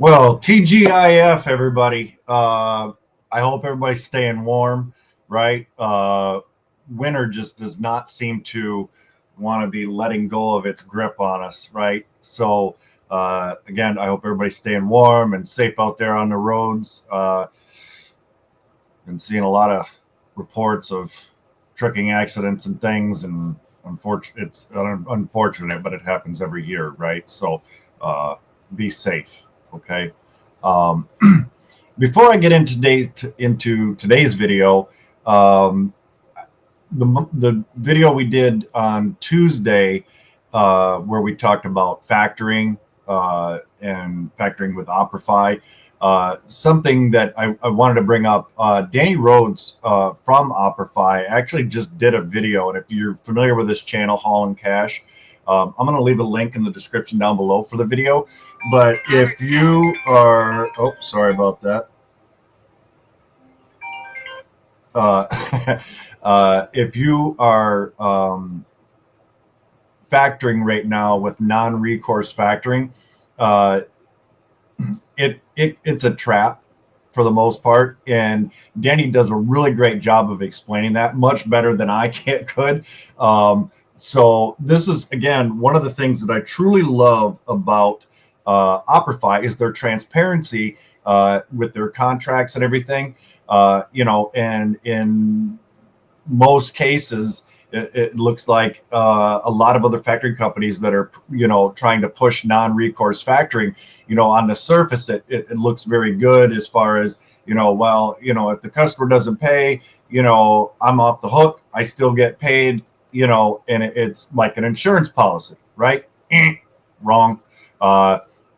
Well, TGIF, everybody. I hope everybody's staying warm, right? Winter just does not seem to want to be letting go of its grip on us, right? So, again, I hope everybody's staying warm and safe out there on the roads. Been seeing a lot of reports of trucking accidents and things, and it's unfortunate, but it happens every year, right? So, be safe. Okay. Um, Before I get into today's video, the video we did on Tuesday, where we talked about factoring and factoring with Operfi, something that I wanted to bring up. Danny Rhodes from Operfi actually just did a video, and if you're familiar with this channel, Haul and Cash, I'm going to leave a link in the description down below for the video. But if you are, oh, sorry about that. If you are factoring right now with non-recourse factoring, it's a trap for the most part, and Danny does a really great job of explaining that, much better than I could. So this is, again, one of the things that I truly love about Operfi is their transparency with their contracts and everything. And in most cases, it looks like a lot of other factoring companies that are, trying to push non-recourse factoring, on the surface, it looks very good as far as, if the customer doesn't pay, I'm off the hook. I still get paid, and it's like an insurance policy, right? Wrong.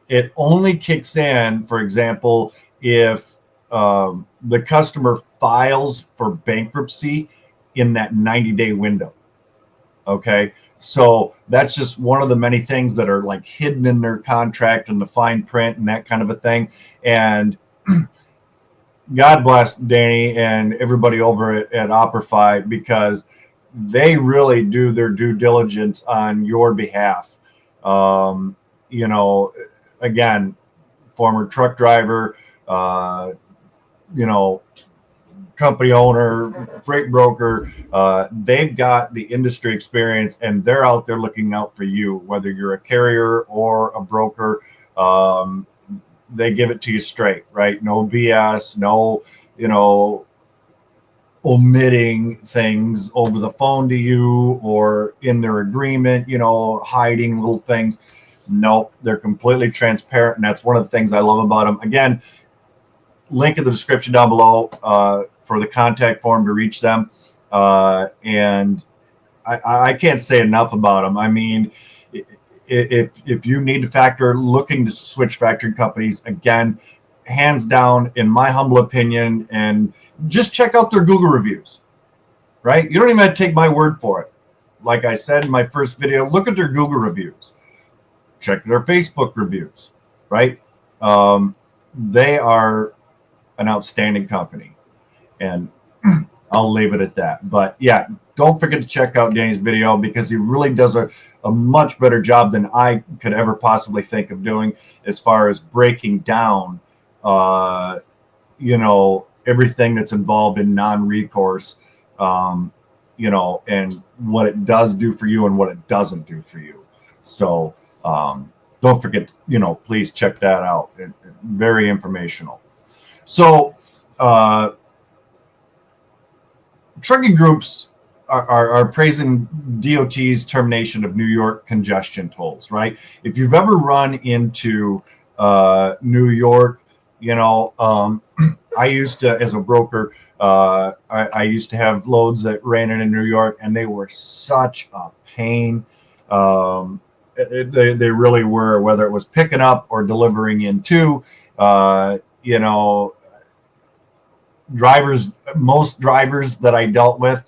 It only kicks in, for example, if the customer files for bankruptcy in that 90-day window. Okay, so that's just one of the many things that are like hidden in their contract and the fine print and that kind of a thing. And God bless Danny and everybody over at Operfi, because they really do their due diligence on your behalf. Again, former truck driver, company owner, freight broker, they've got the industry experience, and they're out there looking out for you, whether you're a carrier or a broker. They give it to you straight, right? No BS, no, omitting things over the phone to you or in their agreement, hiding little things. Nope, they're completely transparent, and that's one of the things I love about them. Again, link in the description down below for the contact form to reach them. And I can't say enough about them. I mean, if you need to factor, looking to switch factoring companies, again, hands down, in my humble opinion, and just check out their Google reviews, right? You don't even have to take my word for it. Like I said in my first video, look at their Google reviews, check their Facebook reviews, right? They are an outstanding company, and I'll leave it at that. But yeah, don't forget to check out Danny's video, because he really does a much better job than I could ever possibly think of doing, as far as breaking down everything that's involved in non-recourse, and what it does do for you and what it doesn't do for you. So don't forget, please check that out. Very informational. So trucking groups are praising DOT's termination of New York congestion tolls, right? If you've ever run into New York, I used to, as a broker, I used to have loads that ran into New York, and they were such a pain. They really were, whether it was picking up or delivering into, most drivers that I dealt with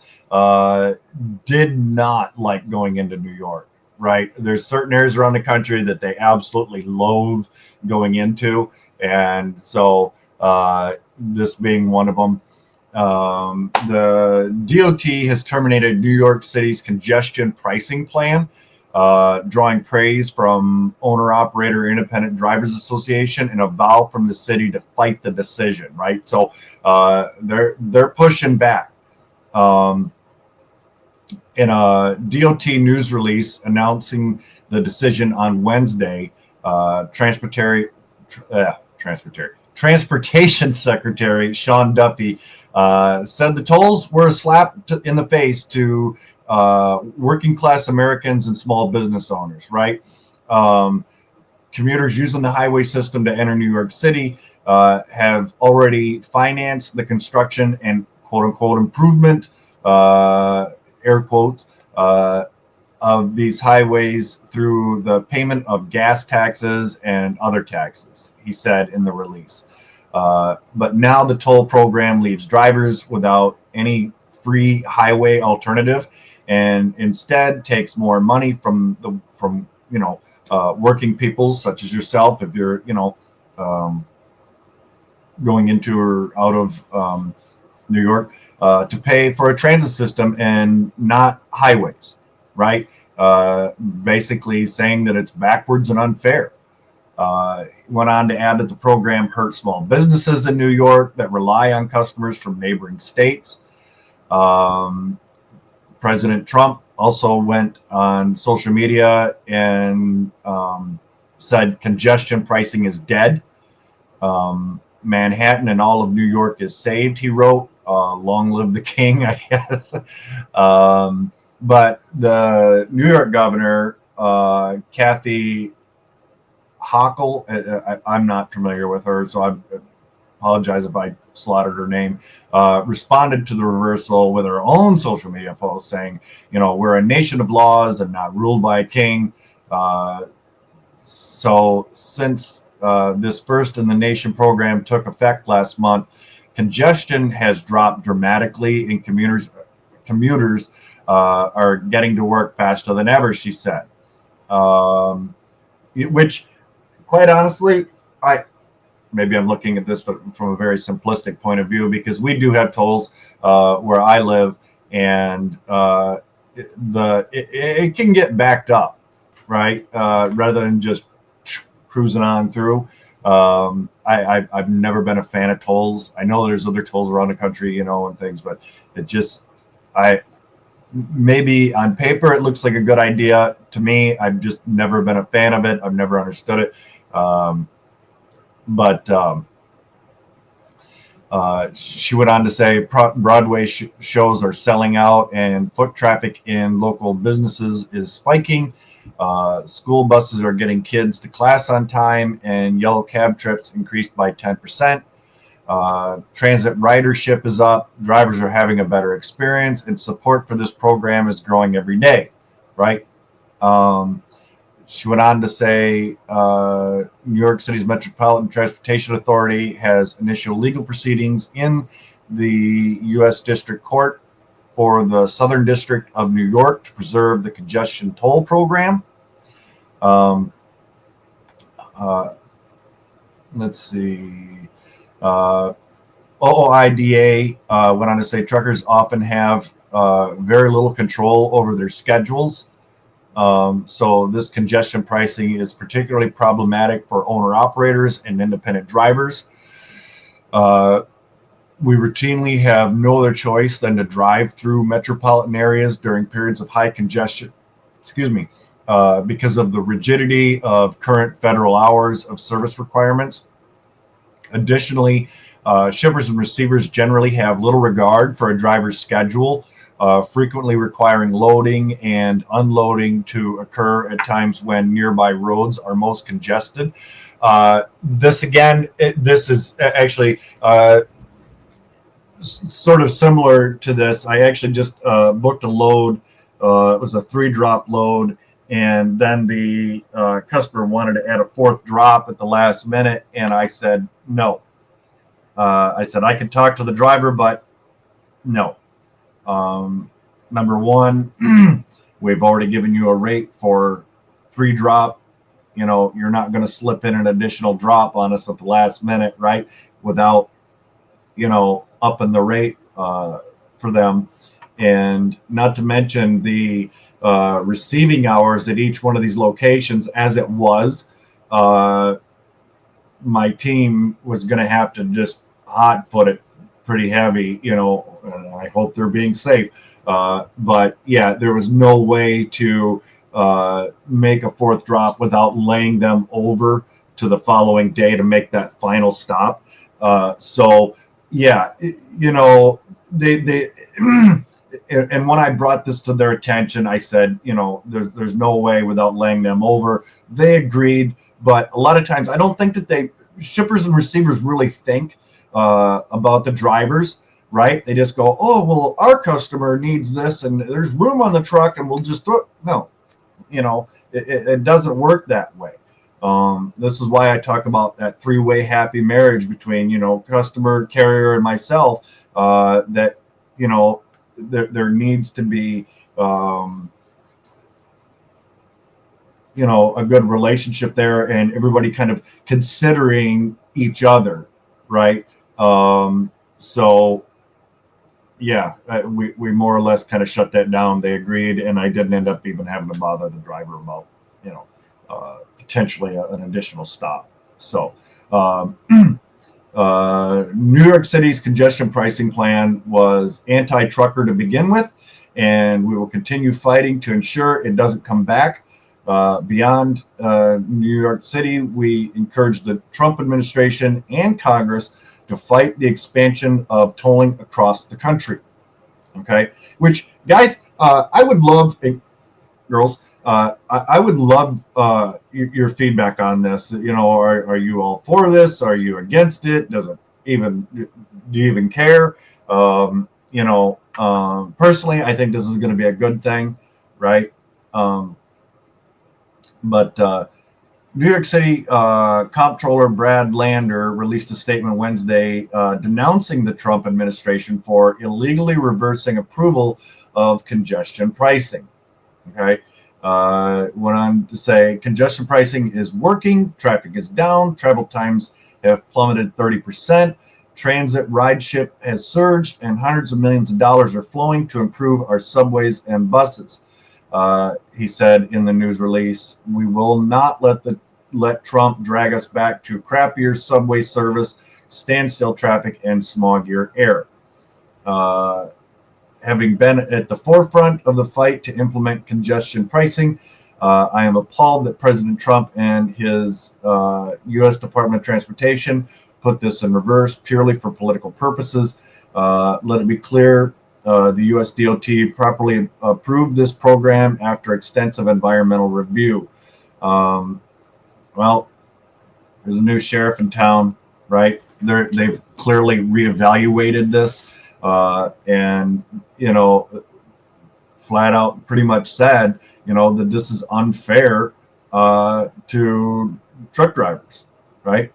did not like going into New York, right? There's certain areas around the country that they absolutely loathe going into. And so this being one of them, the DOT has terminated New York City's congestion pricing plan. drawing praise from Owner-Operator Independent Drivers Association and a vow from the city to fight the decision, right? So they're pushing back. In a DOT news release announcing the decision on Wednesday, Transportation Secretary Sean Duffy said the tolls were a slap in the face to working class Americans and small business owners, right? Commuters using the highway system to enter New York City have already financed the construction and quote unquote improvement, air quotes, of these highways through the payment of gas taxes and other taxes, he said in the release. But now the toll program leaves drivers without any free highway alternative, and instead takes more money from working people such as yourself, if you're going into or out of New York, to pay for a transit system and not highways, right? Basically saying that it's backwards and unfair. Went on to add that the program hurts small businesses in New York that rely on customers from neighboring states. President Trump also went on social media and said congestion pricing is dead. Manhattan and all of New York is saved, he wrote. Long live the king, I guess. But the New York governor, Kathy Hochul, I'm not familiar with her, so I apologize if I slaughtered her name, responded to the reversal with her own social media post saying, we're a nation of laws and not ruled by a king. So since this first in the nation program took effect last month, congestion has dropped dramatically and commuters are getting to work faster than ever, she said. Which, quite honestly, maybe I'm looking at this from a very simplistic point of view, because we do have tolls where I live, and it can get backed up, right? Rather than just cruising on through. I've never been a fan of tolls. I know there's other tolls around the country, and things, but it just, maybe on paper it looks like a good idea. To me, I've just never been a fan of it. I've never understood it. But she went on to say Broadway shows are selling out and foot traffic in local businesses is spiking. School buses are getting kids to class on time, and yellow cab trips increased by 10%. Transit ridership is up. Drivers are having a better experience, and support for this program is growing every day, right? She went on to say New York City's Metropolitan Transportation Authority has initial legal proceedings in the U.S. District Court for the Southern District of New York to preserve the congestion toll program. Let's see. OOIDA went on to say truckers often have very little control over their schedules. So this congestion pricing is particularly problematic for owner-operators and independent drivers. We routinely have no other choice than to drive through metropolitan areas during periods of high congestion, because of the rigidity of current federal hours of service requirements. Additionally, shippers and receivers generally have little regard for a driver's schedule, frequently requiring loading and unloading to occur at times when nearby roads are most congested. This is actually sort of similar to this. I actually just booked a load. It was a 3-drop load, and then the customer wanted to add a 4th drop at the last minute, and I said no. I said I could talk to the driver, but no. Number one, we've already given you a rate for 3-drop. You're not going to slip in an additional drop on us at the last minute, right? Without, upping the rate for them. and not to mention the receiving hours at each one of these locations, as it was, my team was going to have to just hot foot it pretty heavy, and I hope they're being safe. But yeah, there was no way to make a fourth drop without laying them over to the following day to make that final stop. So yeah, they and when I brought this to their attention, I said, there's no way without laying them over. They agreed, but a lot of times I don't think that shippers and receivers really think about the drivers, right? They just go, oh, well, our customer needs this and there's room on the truck and we'll just throw it. No, it doesn't work that way. This is why I talk about that three-way happy marriage between, customer, carrier, and myself, that, there needs to be, a good relationship there and everybody kind of considering each other, right? So yeah, we more or less kind of shut that down. They agreed, and I didn't end up even having to bother the driver about, potentially an additional stop. So New York City's congestion pricing plan was anti-trucker to begin with, and we will continue fighting to ensure it doesn't come back. Beyond New York City, we encourage the Trump administration and Congress to fight the expansion of tolling across the country. Okay, which, guys, I would love, girls, I would love your feedback on this. Are you all for this? Are you against it? Do you even care? Personally, I think this is going to be a good thing, right? But New York City Comptroller Brad Lander released a statement Wednesday denouncing the Trump administration for illegally reversing approval of congestion pricing. Okay. Went on to say congestion pricing is working, traffic is down, travel times have plummeted 30%, transit ridership has surged, and hundreds of millions of dollars are flowing to improve our subways and buses. He said in the news release, we will not let Trump drag us back to crappier subway service, standstill traffic, and smoggier air. Having been at the forefront of the fight to implement congestion pricing, I am appalled that President Trump and his U.S. Department of Transportation put this in reverse purely for political purposes. Let it be clear, the U.S. DOT properly approved this program after extensive environmental review. Well, there's a new sheriff in town, right? They've clearly reevaluated this. And flat out pretty much said, that this is unfair to truck drivers, right?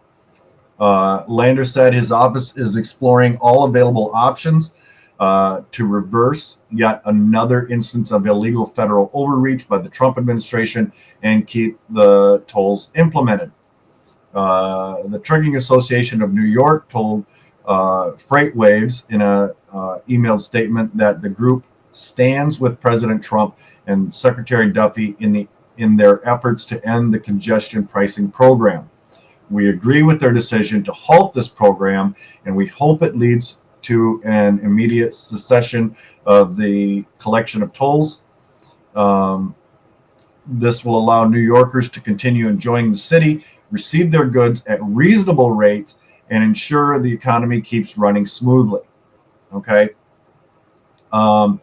Lander said his office is exploring all available options to reverse yet another instance of illegal federal overreach by the Trump administration and keep the tolls implemented. The Trucking Association of New York told FreightWaves in a emailed statement that the group stands with President Trump and Secretary Duffy in their efforts to end the congestion pricing program. We agree with their decision to halt this program, and we hope it leads to an immediate cessation of the collection of tolls. This will allow New Yorkers to continue enjoying the city, receive their goods at reasonable rates, and ensure the economy keeps running smoothly. Okay. A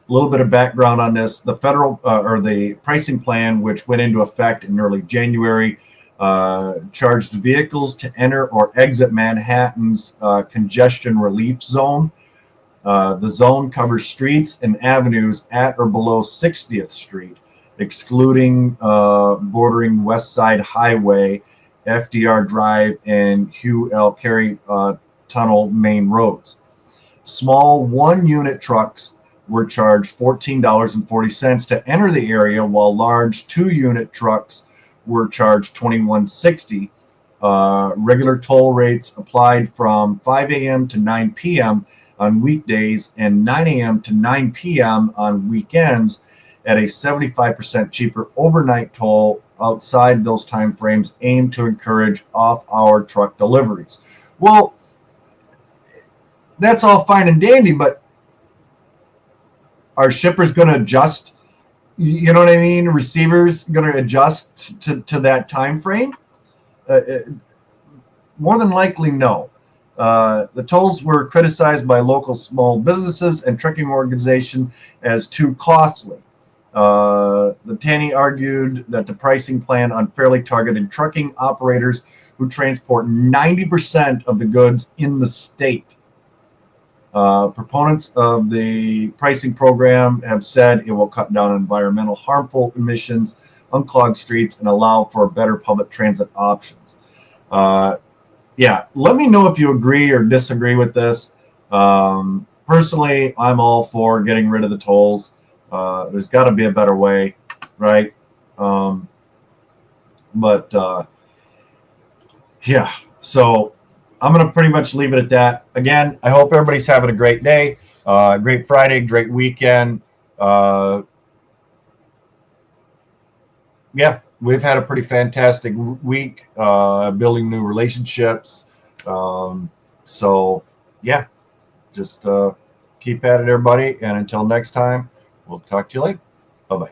little bit of background on this. The federal or the pricing plan, which went into effect in early January, charged vehicles to enter or exit Manhattan's congestion relief zone. The zone covers streets and avenues at or below 60th Street, excluding bordering West Side Highway, FDR Drive, and Hugh L. Carey Tunnel main roads. Small one-unit trucks were charged $14.40 to enter the area, while large two-unit trucks were charged $21.60. Regular toll rates applied from 5 a.m. to 9 p.m., on weekdays and 9 a.m. to 9 p.m. on weekends at a 75% cheaper overnight toll outside those time frames, aimed to encourage off-hour truck deliveries. Well, that's all fine and dandy, but are shippers going to adjust? You know what I mean? Receivers going to adjust to that time frame? More than likely, no. The tolls were criticized by local small businesses and trucking organizations as too costly. The Tanny argued that the pricing plan unfairly targeted trucking operators who transport 90% of the goods in the state. Proponents of the pricing program have said it will cut down on environmental harmful emissions, unclog streets, and allow for better public transit options. Yeah, let me know if you agree or disagree with this. Personally, I'm all for getting rid of the tolls. There's got to be a better way, right? Yeah, so I'm going to pretty much leave it at that. Again, I hope everybody's having a great day, great Friday, great weekend. Yeah, we've had a pretty fantastic week, building new relationships. So, yeah, just keep at it, everybody. And until next time, we'll talk to you later. Bye-bye.